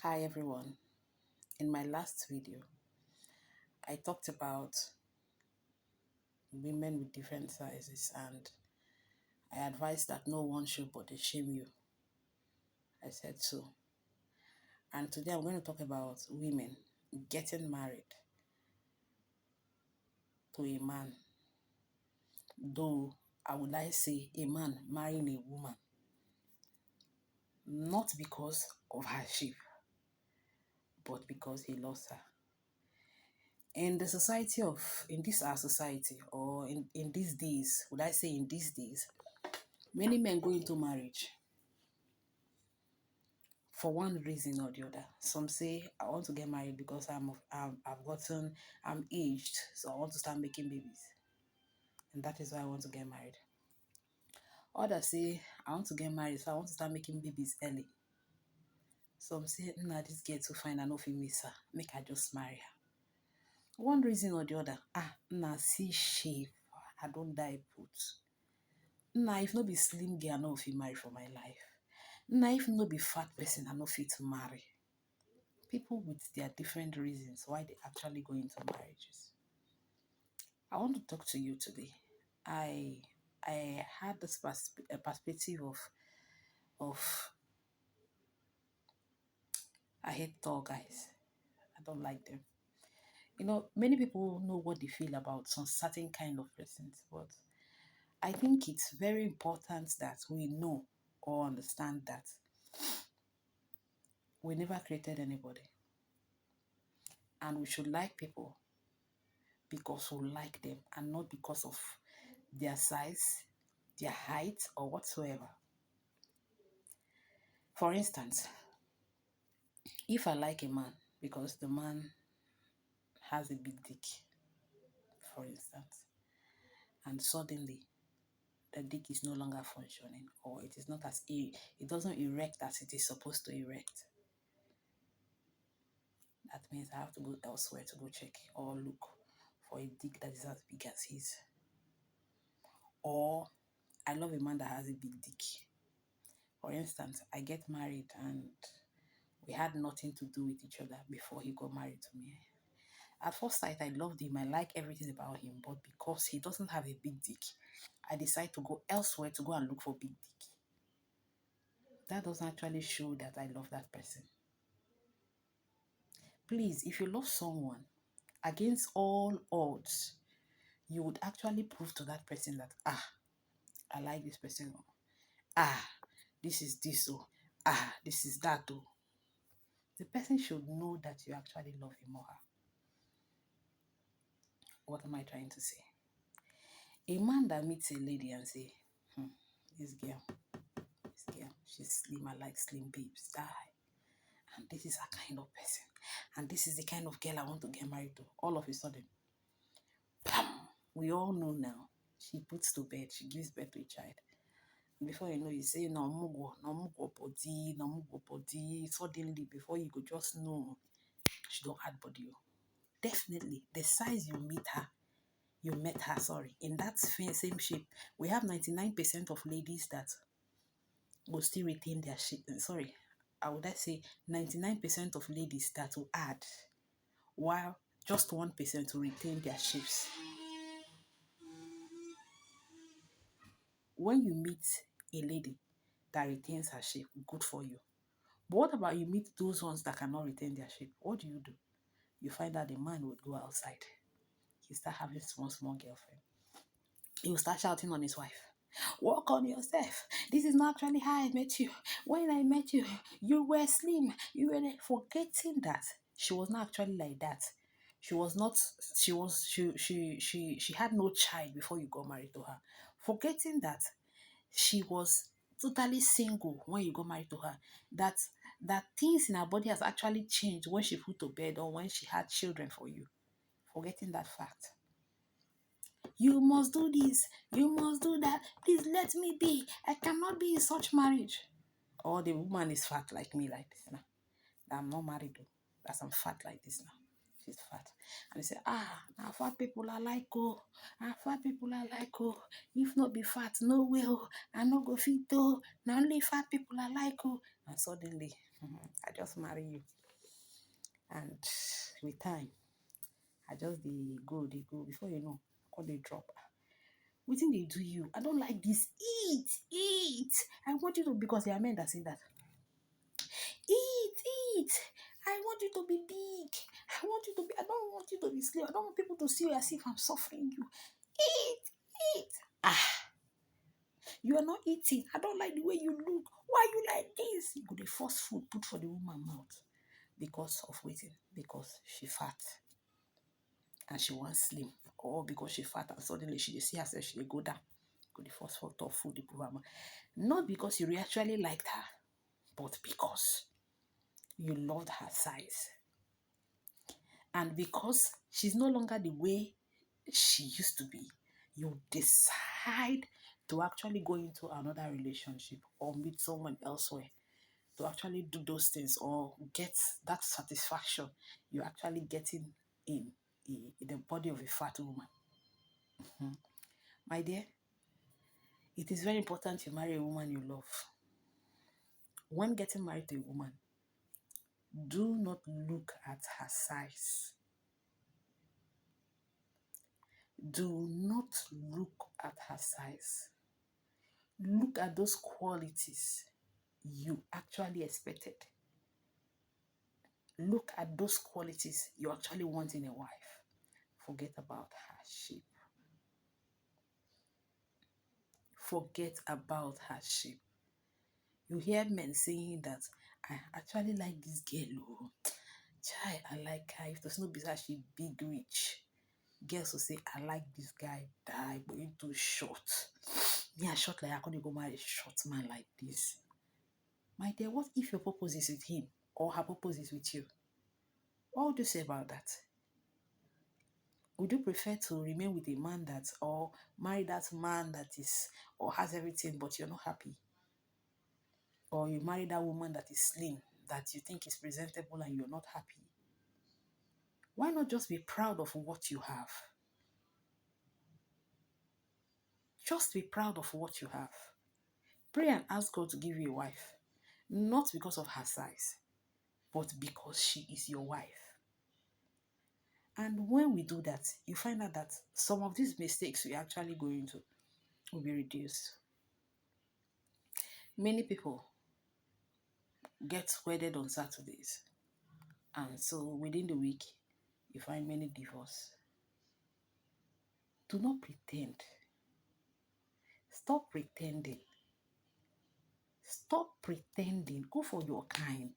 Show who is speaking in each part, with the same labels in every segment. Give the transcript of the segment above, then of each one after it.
Speaker 1: Hi everyone. In my last video, I talked about women with different sizes and I advised that no one should body shame you. I said so. And today I'm going to talk about women getting married to a man. Though I would like to say a man marrying a woman. Not because of her shape, but because he loves her. In the society in this our society, or in these days, would I say in these days, many men go into marriage for one reason or the other. Some say, I want to get married because I'm aged, so I want to start making babies. And that is why I want to get married. Others say, I want to get married, so I want to start making babies early. Some say, nah, this girl too fine, I know if you miss her, make her just marry her. One reason or the other, nah, see shape, I don't die put. Nah, if no be slim girl, I know if you marry for my life. Nah, if no be fat person, I know fit to marry. People with their different reasons why they actually go into marriages. I want to talk to you today. I had this perspective of I hate tall guys. I don't like them. Many people know what they feel about some certain kind of persons, but I think it's very important that we know or understand that we never created anybody. And we should like people because we like them and not because of their size, their height, or whatsoever. For instance, if I like a man because the man has a big dick, for instance, and suddenly the dick is no longer functioning or it is not it doesn't erect as it is supposed to erect, that means I have to go elsewhere to go check or look for a dick that is as big as his. Or I love a man that has a big dick. For instance, I get married and we had nothing to do with each other before he got married to me. At first sight, I loved him. I like everything about him. But because he doesn't have a big dick, I decide to go elsewhere to go and look for big dick. That doesn't actually show that I love that person. Please, if you love someone, against all odds, you would actually prove to that person that, I like this person. This is this. This is that. The person should know that you actually love him or her. What am I trying to say? A man that meets a lady and say, this girl, she's slim, I like slim babes, die. And this is her kind of person. And this is the kind of girl I want to get married to. All of a sudden, we all know now, she puts to bed, she gives birth to a child. And before you know, you say, no mugo body. Suddenly, before you could just know, she don't add body. Definitely, the size you met her, in that same shape. We have 99% of ladies that will still retain their shape. I would say 99% of ladies that will add, while just 1% will retain their shapes. When you meet a lady that retains her shape, good for you. But what about you meet those ones that cannot retain their shape? What do? You find that the man would go outside. He start having small girlfriend. He will start shouting on his wife. Work on yourself. This is not actually how I met you. When I met you, you were slim. You were forgetting that she was not actually like that. She was not. She had no child before you got married to her. Forgetting that she was totally single when you got married to her. That things in her body has actually changed when she put to bed or when she had children for you. Forgetting that fact. You must do this. You must do that. Please let me be. I cannot be in such marriage. Or the woman is fat like me, like this now. I'm not married though. That's I'm fat like this now. She's fat. And they say, now fat people are like, fat people are like, if not be fat, no way, I no go fit, now only fat people are like, and suddenly, I just marry you. And with time, I just dey go. Before you know, I call they drop. Wetin dey do you? I don't like this. Eat. I want you to, because there are men that say that. Eat. I want you to be big. I don't want you to be slim. I don't want people to see you as if I'm suffering you. Eat. You are not eating. I don't like the way you look. Why you like this? You go the first food put for the woman mouth. Because of waiting. Because she fat. And she wants slim. Or because she fat and suddenly she see herself, she go down. Go the first food the put her mouth. Not because you actually liked her, but because you loved her size. And because she's no longer the way she used to be, you decide to actually go into another relationship or meet someone elsewhere to actually do those things or get that satisfaction you're actually getting in the body of a fat woman. My dear, it is very important you marry a woman you love. When getting married to a woman, do not look at her size. Do not look at her size. Look at those qualities you actually expected. Look at those qualities you actually want in a wife. Forget about her shape. Forget about her shape. You hear men saying that, I actually like this girl. Oh. Chai, I like her. If there's no business, she big rich. Girls will say, I like this guy, die, but he's too short. Me, I short like I can't go marry a short man like this. My dear, what if your purpose is with him or her purpose is with you? What would you say about that? Would you prefer to remain with a man that, or marry that man that is, or has everything, but you're not happy? Or you marry that woman that is slim, that you think is presentable and you're not happy? Why not just be proud of what you have? Just be proud of what you have. Pray and ask God to give you a wife. Not because of her size, but because she is your wife. And when we do that, you find out that some of these mistakes we actually go into will be reduced. Many people get wedded on Saturdays. And so within the week, you find many divorce. Do not pretend. Stop pretending. Stop pretending. Go for your kind.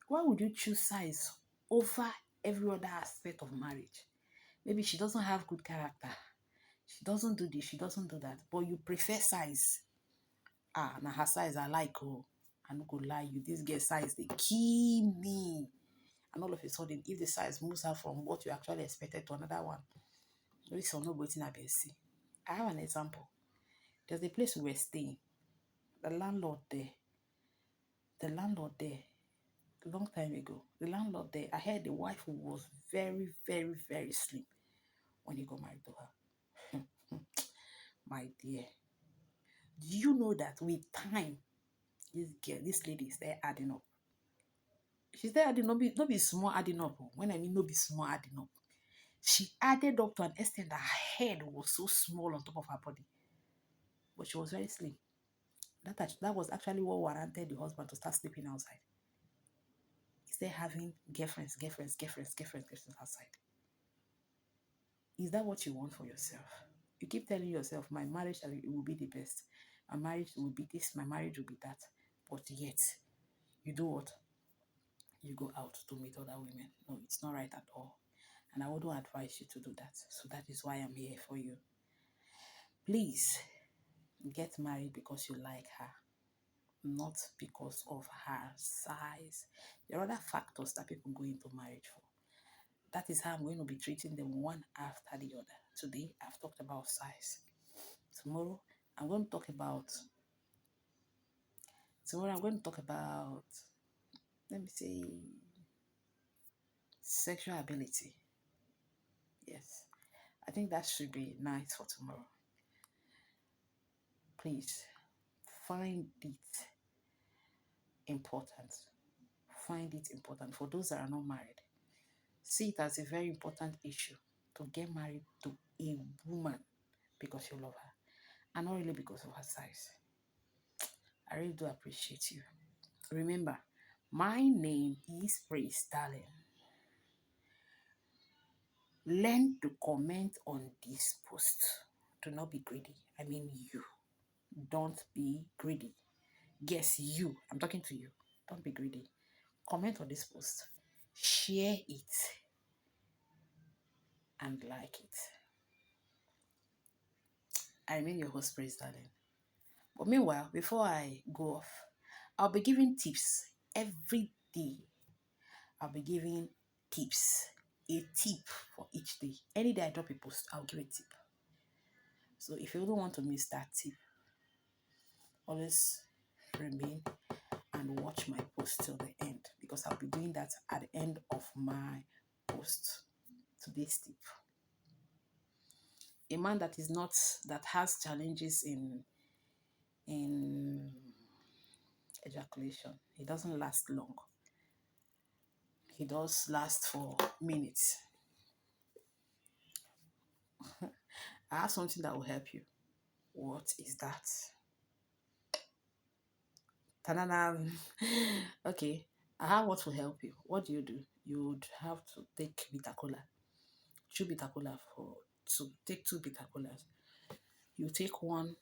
Speaker 1: Why would you choose size over every other aspect of marriage? Maybe she doesn't have good character. She doesn't do this, she doesn't do that. But you prefer size. Now her size I like. Oh, I'm not gonna lie you. This girl size, they kill me. And all of a sudden, if the size moves her from what you actually expected to another one, this will not waiting I see. I have an example. There's a place we were staying. The landlord there, a long time ago, the landlord there, I heard the wife was very, very, very slim when he got married to her. My dear, do you know that with time, this lady is there adding up? She's there adding up, not be small adding up. When I mean no be small adding up, she added up to an extent that her head was so small on top of her body. But she was very slim. That was actually what warranted the husband to start sleeping outside. Instead having girlfriends outside. Is that what you want for yourself? You keep telling yourself, my marriage will be the best. My marriage will be this, my marriage will be that. But yet, you do what? You go out to meet other women. No, it's not right at all. And I wouldn't advise you to do that. So that is why I'm here for you. Please, get married because you like her, not because of her size. There are other factors that people go into marriage for. That is how I'm going to be treating them one after the other. Today, I've talked about size. Tomorrow, I'm going to talk about, let me say, sexual ability. Yes, I think that should be nice for tomorrow. Please, find it important. Find it important. For those that are not married, see it as a very important issue to get married to a woman because you love her and not really because of her size. I really do appreciate you. Remember, my name is Praise Darling. Learn to comment on this post. Do not be greedy. I mean you. Don't be greedy. Yes, you. I'm talking to you. Don't be greedy. Comment on this post. Share it and like it. I mean your host, Praise Darling. But meanwhile, before I go off, I'll be giving tips every day. I'll be giving tips. A tip for each day. Any day I drop a post, I'll give a tip. So if you don't want to miss that tip, always remain and watch my post till the end because I'll be doing that at the end of my post. Today's tip. A man that has challenges in ejaculation, he doesn't last long. He does last for minutes. I have something that will help you. What is that? Ta-da-da. Okay, I have what will help you. What do? You would have to take bitter cola. Chew bitter cola take 2 bitter colas. You take one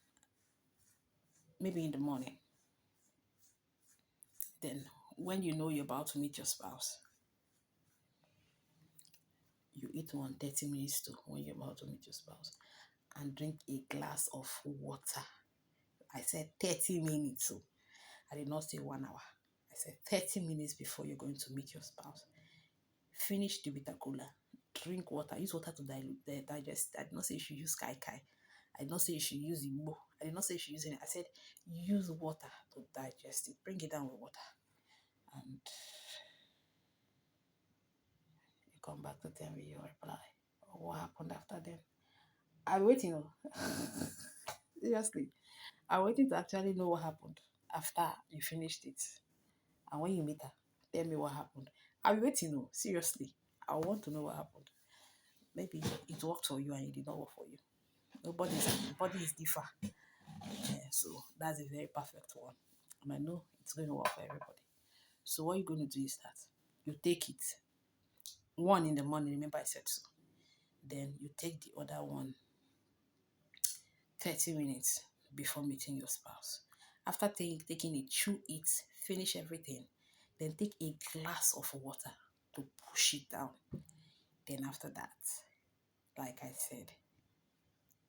Speaker 1: maybe in the morning. Then when you know you're about to meet your spouse, you eat one 30 minutes to when you're about to meet your spouse and drink a glass of water. I said 30 minutes. So I did not say 1 hour. I said 30 minutes before you're going to meet your spouse. Finish the bitter cola. Drink water. Use water to digest. I did not say you should use kai kai. I did not say you should use Igbo. I did not say you should use it. I said use water to digest it. Bring it down with water. And you come back to tell me your reply. What happened after then? I'm waiting. Seriously. I'm waiting to actually know what happened after you finished it. And when you meet her, tell me what happened. I'm waiting. Seriously. I want to know what happened. Maybe it worked for you and it did not work for you. Body is different. Yeah, so that's a very perfect one. And I know it's going to work for everybody. So what you're going to do is that you take it. One in the morning, remember I said so. Then you take the other one 30 minutes before meeting your spouse. After taking it, chew it, finish everything. Then take a glass of water to push it down. Then after that, like I said,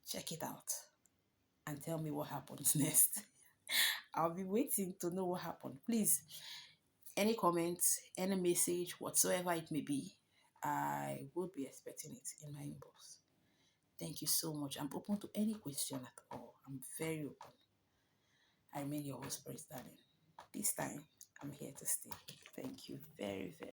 Speaker 1: check it out and tell me what happens next. I'll be waiting to know what happened. Please, any comments, any message, whatsoever it may be, I will be expecting it in my inbox. Thank you so much. I'm open to any question at all. I'm very open. I remain your host, Praise Darling. This time, I'm here to stay. Thank you very, very